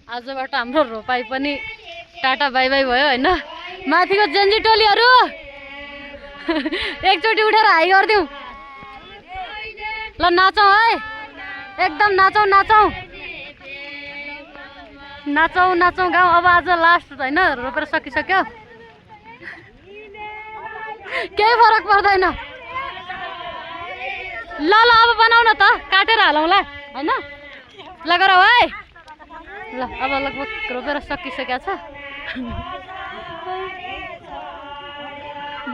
आजबाट हाम्रो रोपाई पनि टाटा बाई बाई भयो हैन। माथिको जेन्जी टोलीहरु एकचोटी उठेर हाई गर्दियौ ल, नाचौं है, एकदम नाचौं नाचौं नाचौं नाचौं गाउँ। अब आज लास्ट हैन, रोपेर सकिसक्यो, केही फरक पर्दैन। ल ल अब बनाऊ न त, काटेर हालौँ ल हैन। ल गरौ है ल। अब लगभग रोपेर सकिसकेको छ।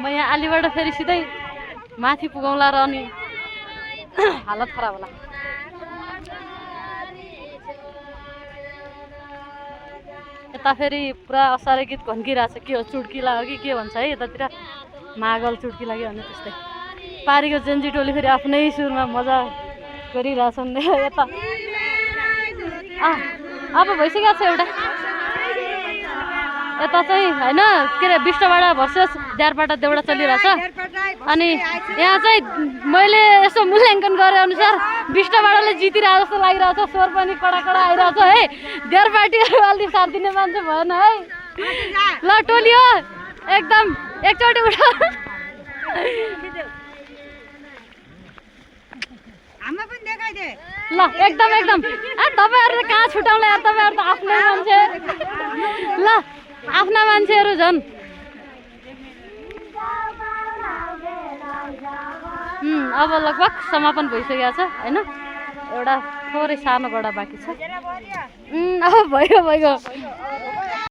म यहाँ आलीबाट फेरि सिधै माथि पुगौँला र अनि हालत खराब होला। यता फेरि पुरा असारे गीत घन्किरहेछ, के हो चुड्किला हो कि के भन्छ है यतातिर, मागल चुड्किला कि भन्ने त्यस्तै। पारीको जेन्जी टोली फेरि आफ्नै सुरमा मजा गरिरहेछन् यता। अब भइसकेको छ एउटा। यता चाहिँ होइन के अरे बिष्टबाट भर्सेस द्यारपाटा देउडा चलिरहेछ। अनि यहाँ चाहिँ मैले यसो मूल्याङ्कन गरे अनुसार बिष्टबाडाले जितिरहेको जस्तो लागिरहेछ। स्वर पनि कडा कडा आइरहेछ है। द्यारपाटीहरू अलि साथ दिने मान्छे भएन है। ल टोली हो एकदम एकचोटि उठ। ल एकदम एकदम तपाईँहरू कहाँ छुट्याउला यार, तपाईँहरू त आफ्नै मान्छे। ल आफ्ना मान्छेहरू झन्। अब लगभग समापन भइसकेको छ होइन। एउटा थोरै सानो गडा बाँकी छ। अब भयो भइगयो।